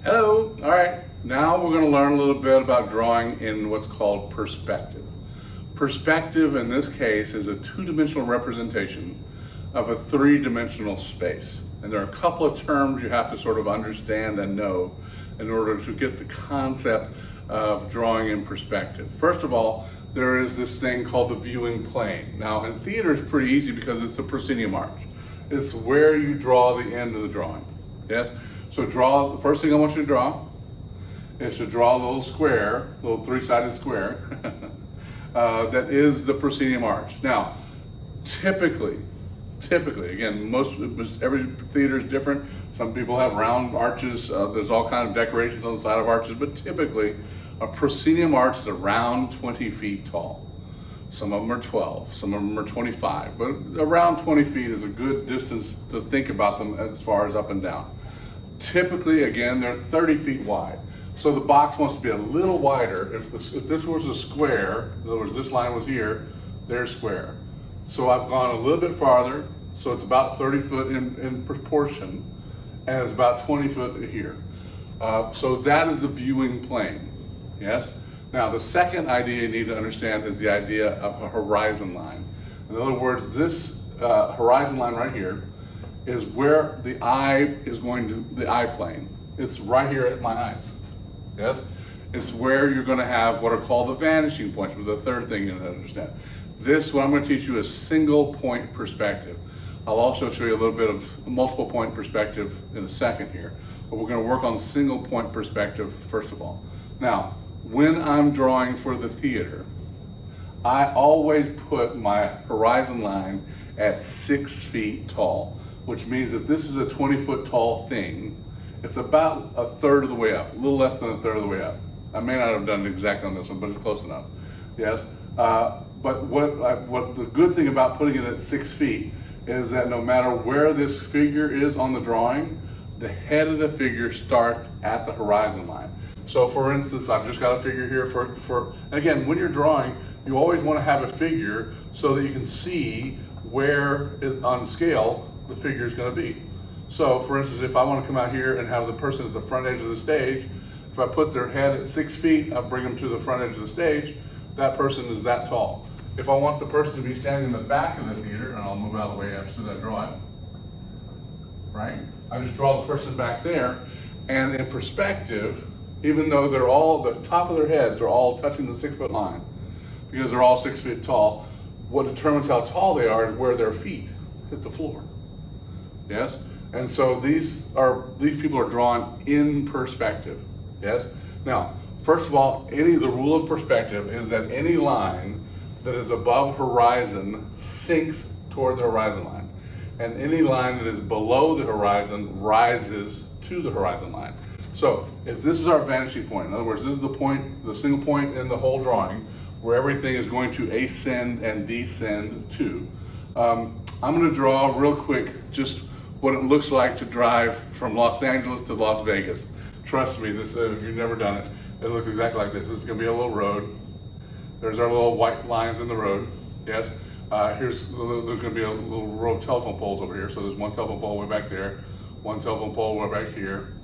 Hello. All right. Now we're going to learn a little bit about drawing in what's called perspective. Perspective in this case is a two-dimensional representation of a three-dimensional space. And there are a couple of terms you have to sort of understand and know in order to get the concept of drawing in perspective. First of all, there is this thing called the viewing plane. Now in theater it's pretty easy because it's the proscenium arch. It's where you draw the end of the drawing. Yes? So the first thing I want you to draw is to draw a little square, a little three-sided square that is the proscenium arch. Now, typically, again, every theater is different. Some people have round arches. There's all kinds of decorations on the side of arches, but typically a proscenium arch is around 20 feet tall. Some of them are 12, some of them are 25, but around 20 feet is a good distance to think about them as far as up and down. Typically, again, they're 30 feet wide. So the box wants to be a little wider. If this was a square, in other words, this line was here, there's square. So I've gone a little bit farther, so it's about 30 foot in proportion, and it's about 20 foot here. So that is the viewing plane, yes? Now, the second idea you need to understand is the idea of a horizon line. In other words, this horizon line right here is where the eye is going to, the eye plane. It's right here at my eyes, yes? It's where you're gonna have what are called the vanishing points, which is the third thing you need to understand. What I'm gonna teach you is single point perspective. I'll also show you a little bit of multiple point perspective in a second here, but we're gonna work on single point perspective first of all. Now, when I'm drawing for the theater, I always put my horizon line at 6 feet tall, which means that this is a 20-foot tall thing. It's about a third of the way up, a little less than a third of the way up. I may not have done it exactly on this one, but it's close enough. Yes. But what the good thing about putting it at 6 feet is that no matter where this figure is on the drawing, the head of the figure starts at the horizon line. So for instance, I've just got a figure here and again, when you're drawing, you always want to have a figure so that you can see where on scale the figure is going to be. So for instance, if I want to come out here and have the person at the front edge of the stage, if I put their head at 6 feet, I'll bring them to the front edge of the stage, that person is that tall. If I want the person to be standing in the back of the theater, and I'll move out of the way after that drawing, right? I just draw the person back there, and in perspective, even though the top of their heads are all touching the 6 foot line, because they're all 6 feet tall, what determines how tall they are is where their feet hit the floor. Yes? And so these people are drawn in perspective. Yes? Now, first of all, the rule of perspective is that any line that is above horizon sinks toward the horizon line. And any line that is below the horizon rises to the horizon line. So if this is our vanishing point, in other words, this is the single point in the whole drawing where everything is going to ascend and descend to. I'm going to draw real quick just what it looks like to drive from Los Angeles to Las Vegas. Trust me, if you've never done it, it looks exactly like this. This is going to be a little road. There's our little white lines in the road. Yes. There's going to be a little row of telephone poles over here. So there's one telephone pole way back there, one telephone pole way back here.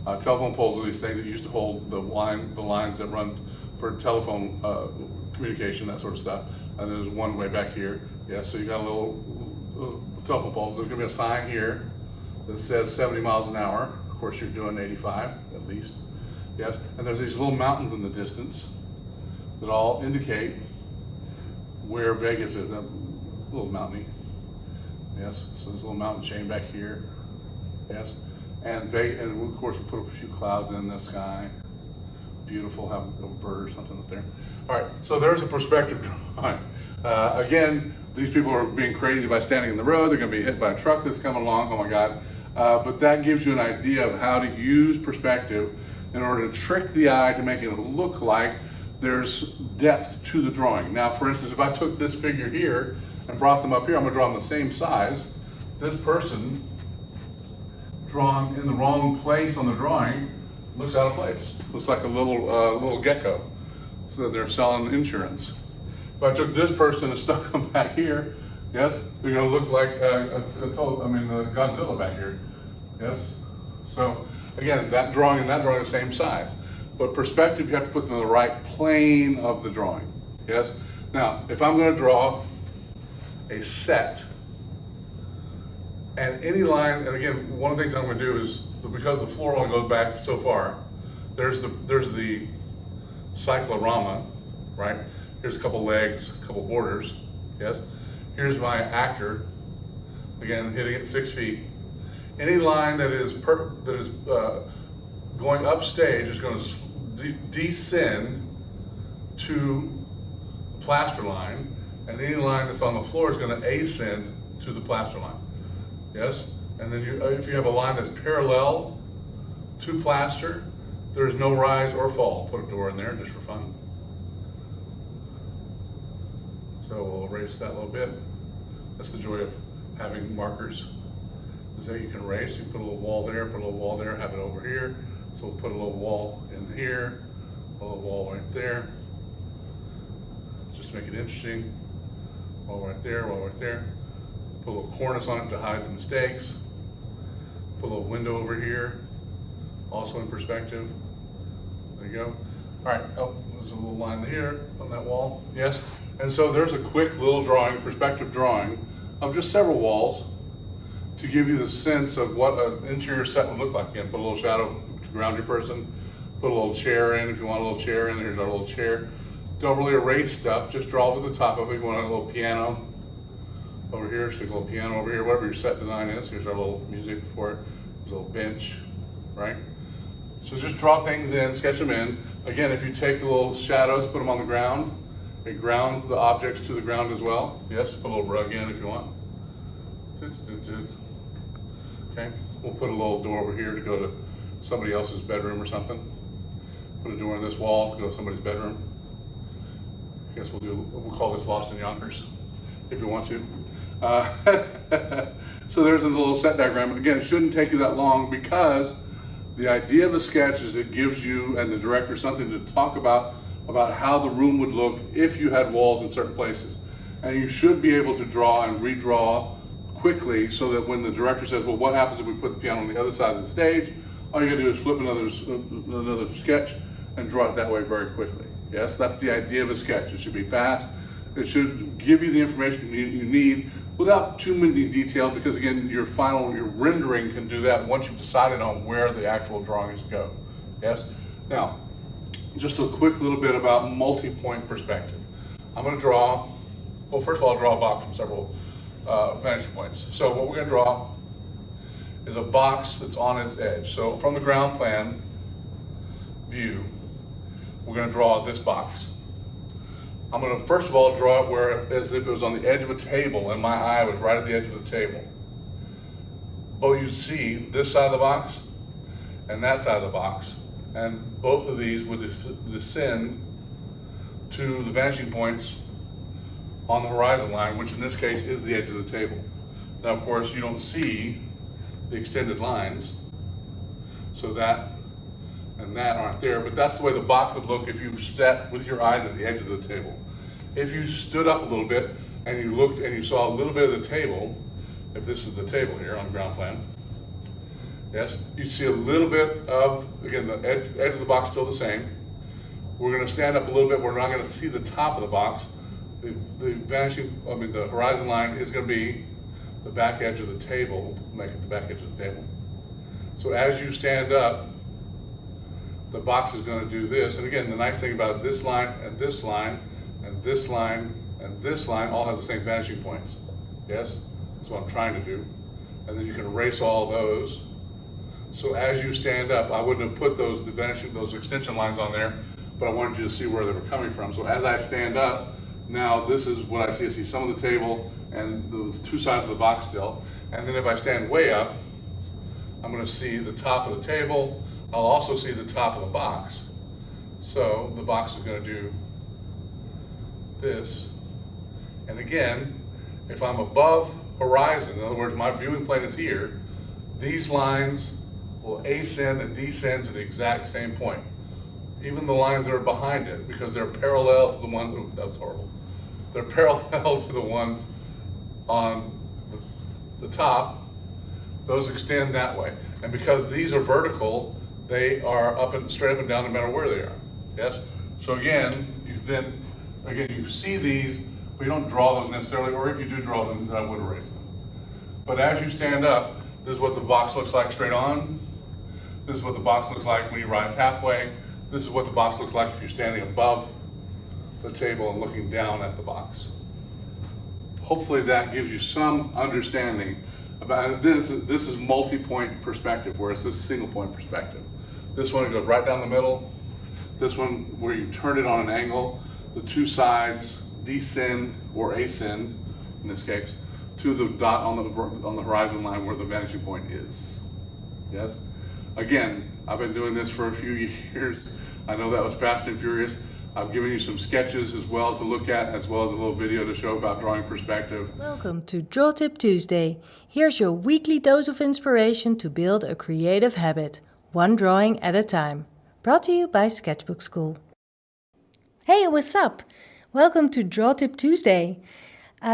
Telephone poles are these things that used to hold the lines that run for telephone communication, that sort of stuff. And there's one way back here. Yeah, so you got a little telephone poles. There's going to be a sign here that says 70 miles an hour. Of course, you're doing 85 at least. Yes, and there's these little mountains in the distance that all indicate where Vegas is. A little mountainy. Yes, so there's a little mountain chain back here. Yes, and of course we put a few clouds in the sky. Beautiful, have a bird or something up there. All right, so there's a perspective drawing. Again, these people are being crazy by standing in the road. They're going to be hit by a truck that's coming along. Oh my God! But that gives you an idea of how to use perspective in order to trick the eye to make it look like there's depth to the drawing. Now, for instance, if I took this figure here and brought them up here, I'm going to draw them the same size. This person drawn in the wrong place on the drawing looks out of place. Looks like a little gecko. So they're selling insurance. If I took this person and stuck them back here, yes, they're going to look like Godzilla back here. Yes. So again, that drawing and that drawing are the same size. But perspective, you have to put them in the right plane of the drawing, yes? Now, if I'm gonna draw a set, and any line, and again, one of the things I'm gonna do is, because the floor only goes back so far, there's the cyclorama, right? Here's a couple legs, a couple borders, yes? Here's my actor, again, hitting it 6 feet. Any line that is going upstage is going to descend to the plaster line, and any line that's on the floor is going to ascend to the plaster line. Yes? And then if you have a line that's parallel to plaster, there's no rise or fall. Put a door in there just for fun. So we'll erase that a little bit. That's the joy of having markers, is that you can erase. You put a little wall there, put a little wall there, have it over here. So we'll put a little wall in here, a little wall right there. Just to make it interesting. Wall right there, wall right there. Put a little cornice on it to hide the mistakes. Put a little window over here, also in perspective. There you go. All right, oh, there's a little line here on that wall, yes? And so there's a quick little drawing, perspective drawing, of just several walls to give you the sense of what an interior set would look like. Again, put a little shadow to ground your person, put a little chair in if you want a little chair in. Here's our little chair. Don't really erase stuff, just draw over the top of it. You want a little piano over here, stick a little piano over here, whatever your set design is. Here's our little music for it. There's a little bench, right? So just draw things in, sketch them in. Again, if you take the little shadows, put them on the ground, it grounds the objects to the ground as well. Yes, put a little rug in if you want. Okay, we'll put a little door over here to go to somebody else's bedroom or something. Put a door in this wall to go to somebody's bedroom. I guess we'll call this Lost in Yonkers, if you want to. So there's a little set diagram. Again, it shouldn't take you that long, because the idea of a sketch is it gives you and the director something to talk about how the room would look if you had walls in certain places. And you should be able to draw and redraw quickly, so that when the director says, well, what happens if we put the piano on the other side of the stage? All you gotta do is flip another sketch and draw it that way very quickly. Yes, that's the idea of a sketch. It should be fast. It should give you the information you need without too many details, because again, your rendering can do that once you've decided on where the actual drawings go. Yes? Now, just a quick little bit about multi-point perspective. I'm gonna draw, well, first of all, I'll draw a box from several vantage points. So what we're gonna draw is a box that's on its edge. So from the ground plan view, we're gonna draw this box. I'm gonna first of all draw it as if it was on the edge of a table and my eye was right at the edge of the table. But you see this side of the box and that side of the box, and both of these would descend to the vanishing points on the horizon line, which in this case is the edge of the table. Now, of course, you don't see the extended lines, so that and that aren't there, but that's the way the box would look if you sat with your eyes at the edge of the table. If you stood up a little bit and you looked and you saw a little bit of the table, if this is the table here on ground plan, yes, you see a little bit of, again, the edge of the box still the same. We're gonna stand up a little bit, we're not gonna see the top of the box. The horizon line is gonna be the back edge of the table, make it the back edge of the table. So as you stand up, the box is going to do this. And again, the nice thing about this line and this line and this line and this line all have the same vanishing points. Yes? That's what I'm trying to do. And then you can erase all those. So as you stand up, I wouldn't have put those extension lines on there, but I wanted you to see where they were coming from. So as I stand up, now this is what I see. I see some of the table and those two sides of the box still. And then if I stand way up, I'm going to see the top of the table. I'll also see the top of the box. So the box is going to do this. And again, if I'm above horizon, in other words, my viewing plane is here, these lines will ascend and descend to the exact same point. Even the lines that are behind it, because they're parallel to the ones, ooh, that's horrible. They're parallel to the ones on the top. Those extend that way. And because these are vertical, they are straight up and down no matter where they are. Yes? So again, you see these, but you don't draw those necessarily, or if you do draw them, then I would erase them. But as you stand up, this is what the box looks like straight on. This is what the box looks like when you rise halfway. This is what the box looks like if you're standing above the table and looking down at the box. Hopefully that gives you some understanding about this. This is multi-point perspective, whereas this is single-point perspective. This one, it goes right down the middle. This one, where you turn it on an angle, the two sides descend or ascend, in this case, to the dot on the horizon line where the vanishing point is. Yes? Again, I've been doing this for a few years. I know that was fast and furious. I've given you some sketches as well to look at, as well as a little video to show about drawing perspective. Welcome to Draw Tip Tuesday. Here's your weekly dose of inspiration to build a creative habit, one drawing at a time. Brought to you by Sketchbook Skool. Hey, what's up? Welcome to Draw Tip Tuesday.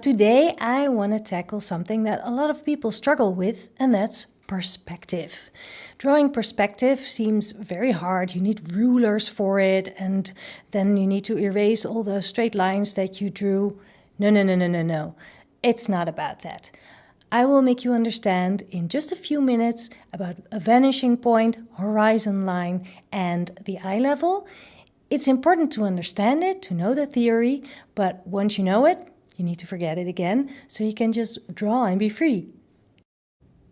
Today I want to tackle something that a lot of people struggle with, and that's perspective. Drawing perspective seems very hard. You need rulers for it, and then you need to erase all the straight lines that you drew. No. It's not about that. I will make you understand in just a few minutes about a vanishing point, horizon line, and the eye level. It's important to understand it, to know the theory, but once you know it, you need to forget it again, so you can just draw and be free.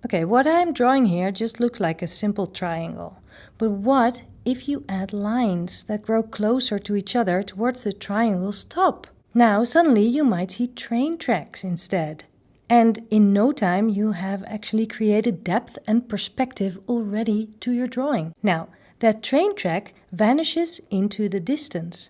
Okay, what I'm drawing here just looks like a simple triangle. But what if you add lines that grow closer to each other towards the triangle's top? Now, suddenly you might see train tracks instead. And in no time, you have actually created depth and perspective already to your drawing. Now, that train track vanishes into the distance.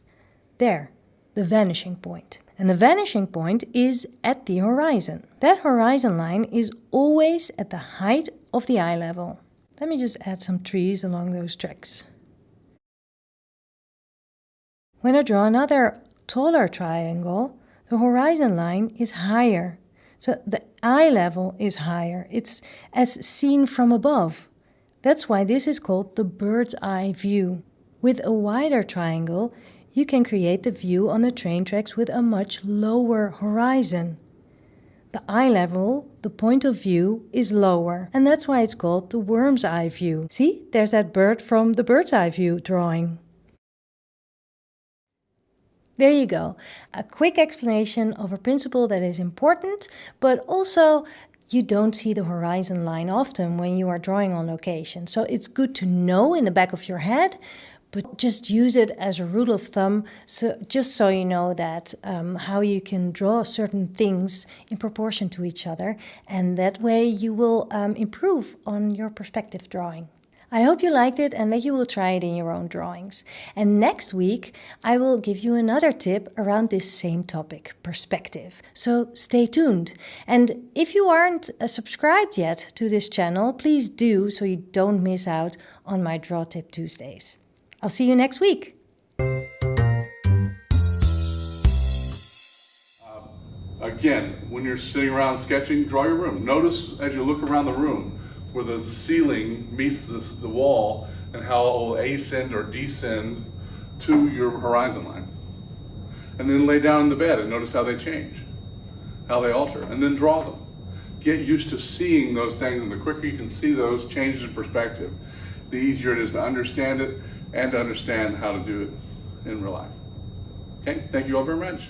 There, the vanishing point. And the vanishing point is at the horizon. That horizon line is always at the height of the eye level. Let me just add some trees along those tracks. When I draw another taller triangle, the horizon line is higher. So the eye level is higher. It's as seen from above. That's why this is called the bird's eye view. With a wider triangle, you can create the view on the train tracks with a much lower horizon. The eye level, the point of view, is lower, and that's why it's called the worm's eye view. See, there's that bird from the bird's eye view drawing. There you go, a quick explanation of a principle that is important, but also you don't see the horizon line often when you are drawing on location. So it's good to know in the back of your head, but just use it as a rule of thumb, just so you know that how you can draw certain things in proportion to each other, and that way you will improve on your perspective drawing. I hope you liked it and that you will try it in your own drawings. And next week, I will give you another tip around this same topic, perspective. So stay tuned. And if you aren't subscribed yet to this channel, please do so you don't miss out on my Draw Tip Tuesdays. I'll see you next week. Again, when you're sitting around sketching, draw your room. Notice as you look around the room where the ceiling meets the wall and how it will ascend or descend to your horizon line. And then lay down in the bed and notice how they change, how they alter, and then draw them. Get used to seeing those things, and the quicker you can see those changes in perspective, the easier it is to understand it and to understand how to do it in real life. Okay, thank you all very much.